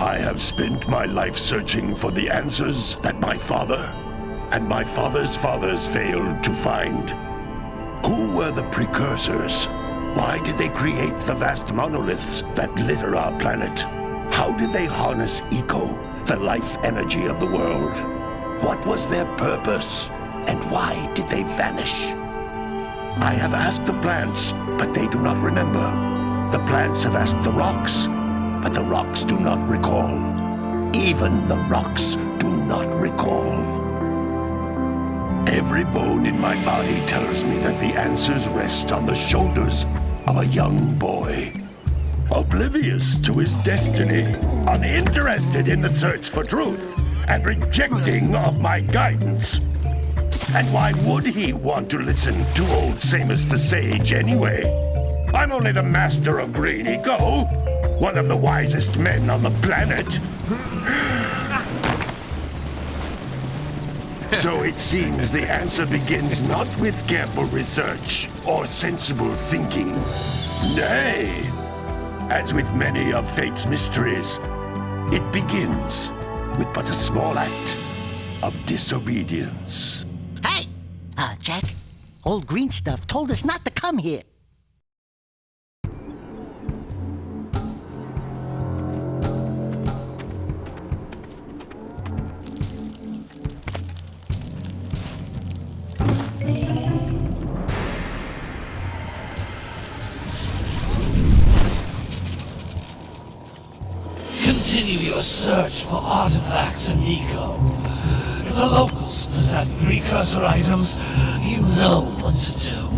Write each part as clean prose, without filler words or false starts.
I have spent my life searching for the answers that my father and my father's fathers failed to find. Who were the precursors? Why did they create the vast monoliths that litter our planet? How did they harness eco, the life energy of the world? What was their purpose? And why did they vanish? I have asked the plants, but they do not remember. The plants have asked the rocks, but the rocks do not recall. Even the rocks do not recall. Every bone in my body tells me that the answers rest on the shoulders of a young boy. Oblivious to his destiny, uninterested in the search for truth, and rejecting of my guidance. And why would he want to listen to old Samus the Sage anyway? I'm only the master of green eco, one of the wisest men on the planet. So it seems the answer begins not with careful research or sensible thinking. Nay, as with many of fate's mysteries, it begins with but a small act of disobedience. Hey! Jak, old green stuff told us not to come here. Continue your search for artifacts and eco. If the locals possess precursor items, you know what to do.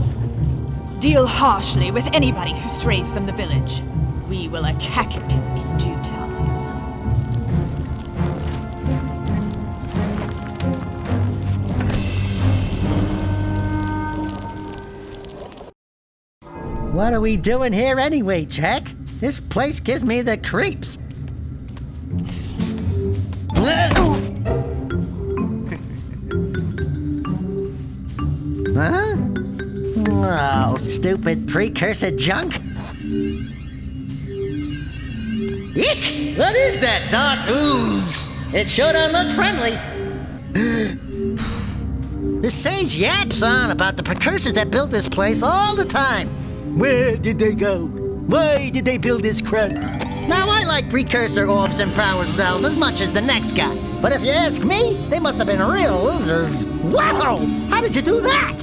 Deal harshly with anybody who strays from the village. We will attack it in due time. What are we doing here anyway, Jak? This place gives me the creeps. Huh? Oh, stupid precursor junk. Eek! What is that dark ooze? It sure don't look friendly. The sage yaps on about the precursors that built this place all the time. Where did they go? Why did they build this crud? Now, I like precursor orbs and power cells as much as the next guy. But if you ask me, they must have been real losers. Wow! How did you do that?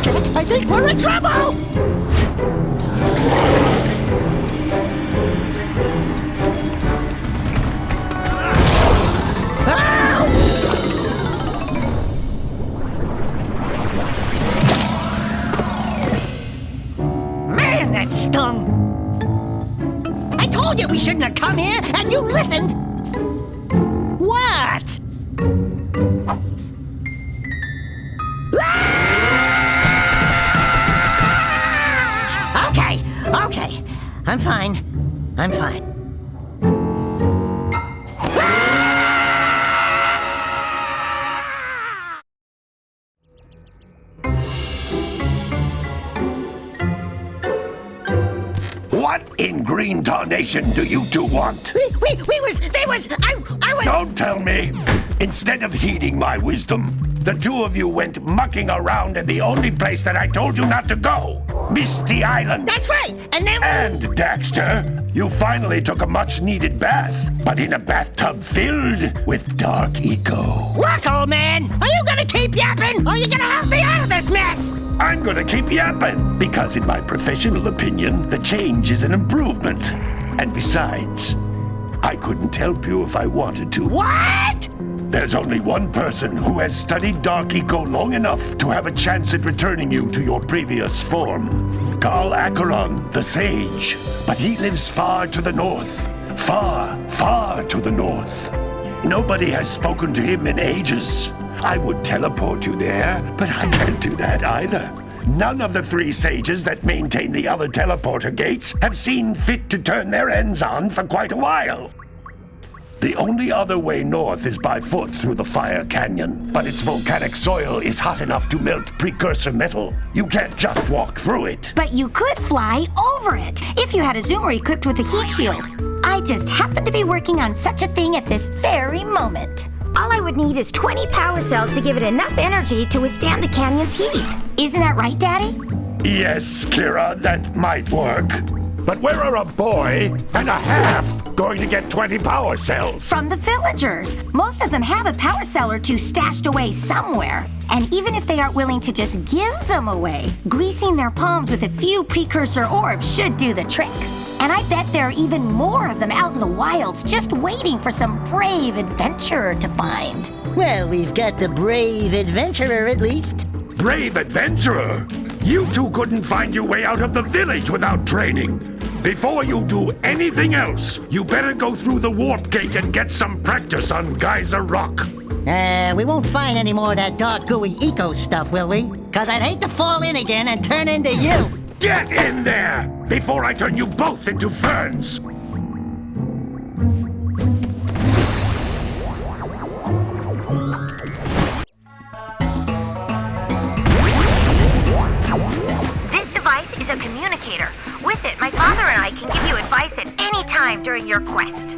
Jak, I think we're in trouble! Man, that stung! I told you we shouldn't have come here, and you listened! What? Okay. I'm fine. What in green tarnation do you two want? I was... Don't tell me! Instead of heeding my wisdom, the two of you went mucking around in the only place that I told you not to go, Misty Island. That's right, and then... And, Daxter, you finally took a much-needed bath, but in a bathtub filled with dark eco. Look, old man, are you gonna keep yapping, or are you gonna help me out of this mess? I'm gonna keep yapping, because in my professional opinion, the change is an improvement. And besides, I couldn't help you if I wanted to. What? There's only one person who has studied Dark Eco long enough to have a chance at returning you to your previous form. Carl Acheron, the Sage. But he lives far to the north. Far, far to the north. Nobody has spoken to him in ages. I would teleport you there, but I can't do that either. None of the three sages that maintain the other teleporter gates have seen fit to turn their ends on for quite a while. The only other way north is by foot through the Fire Canyon, but its volcanic soil is hot enough to melt precursor metal. You can't just walk through it. But you could fly over it, if you had a zoomer equipped with a heat shield. I I just happen to be working on such a thing at this very moment. All I would need is 20 power cells to give it enough energy to withstand the canyon's heat. Isn't that right, Daddy? Yes, Kira, that might work. But where are a boy and a half going to get 20 power cells? From the villagers. Most of them have a power cell or two stashed away somewhere. And even if they aren't willing to just give them away, greasing their palms with a few precursor orbs should do the trick. And I bet there are even more of them out in the wilds just waiting for some brave adventurer to find. Well, we've got the brave adventurer at least. Brave adventurer? You two couldn't find your way out of the village without training. Before you do anything else, you better go through the warp gate and get some practice on Geyser Rock. We won't find any more of that dark gooey eco stuff, will we? 'Cause I'd hate to fall in again and turn into you. Get in there before I turn you both into ferns. This device is a communicator. With it, my father and I can give you advice at any time during your quest.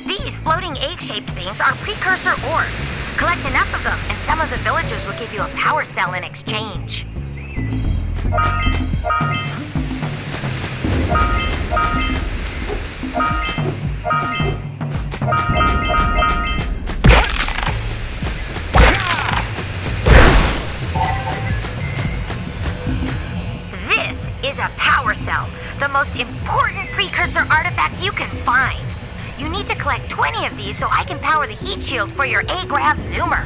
These floating egg-shaped things are precursor orbs. Collect enough of them, and some of the villagers will give you a power cell in exchange. This is a power cell, the most important precursor artifact you can find. You need to collect 20 of these so I can power the heat shield for your A-Grav zoomer.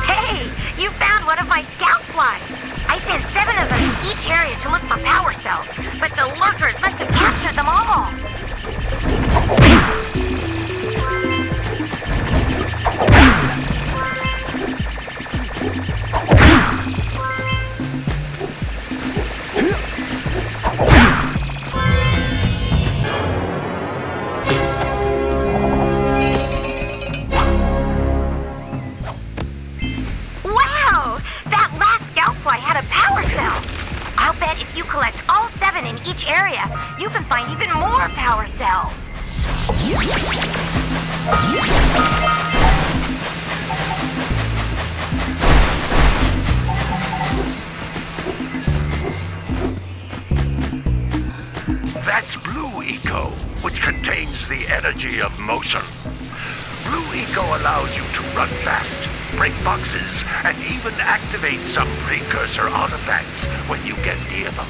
Hey, you found one of my scout flies. I sent 7 of them to each area to look for power cells, but the lurkers must have captured them all. Wow! That last scout fly had a power cell. I'll bet if you collect all 7 in each area, you can find even more power cells. That's Blue Eco, which contains the energy of motion. Blue Eco allows you to run fast, break boxes, and even activate some precursor artifacts when you get near them.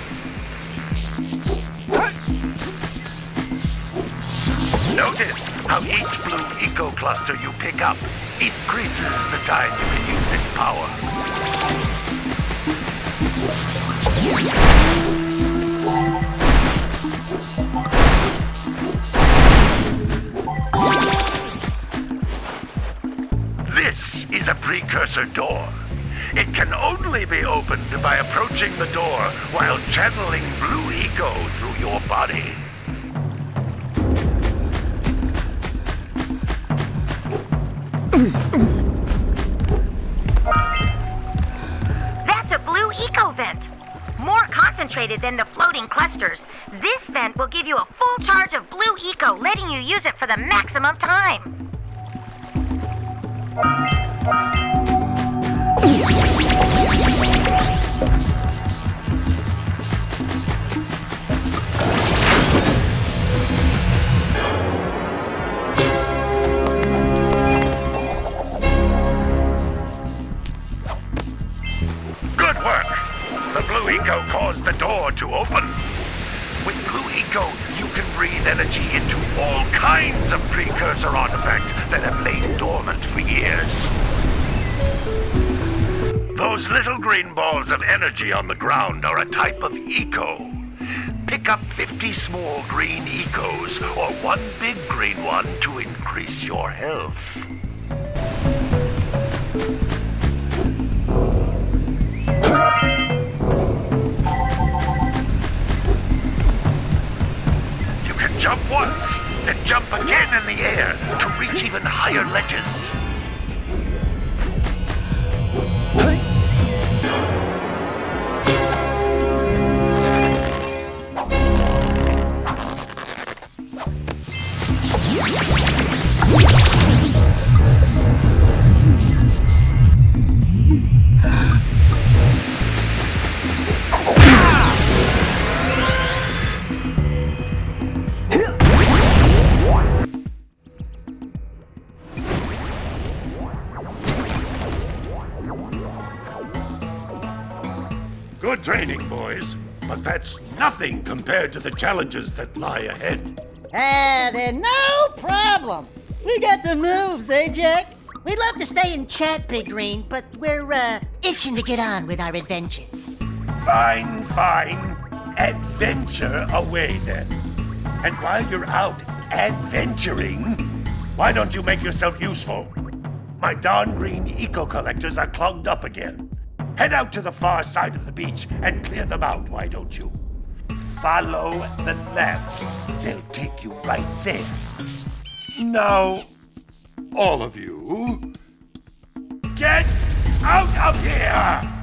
Notice how each Blue Eco cluster you pick up increases the time you can use its power. This is a precursor door. It can only be opened by approaching the door while channeling Blue Eco through your body. That's a Blue Eco vent. More concentrated than the floating clusters. This vent will give you a full charge of Blue Eco, letting you use it for the maximum time. Good work! The Blue Eco caused the door to open. With Blue Eco, you can breathe energy into all kinds of precursor artifacts that have lain dormant for years. Those little green balls of energy on the ground are a type of eco. Pick up 50 small green ecos or one big green one to increase your health. Jump once, then jump again in the air to reach even higher ledges. Good training, boys, but that's nothing compared to the challenges that lie ahead. Then no problem. We got the moves, eh, Jack? We'd love to stay and chat, Big Green, but we're, itching to get on with our adventures. Fine. Adventure away, then. And while you're out adventuring, why don't you make yourself useful? My darn green eco-collectors are clogged up again. Head out to the far side of the beach and clear them out, why don't you? Follow the lamps. They'll take you right there. Now, all of you, get out of here!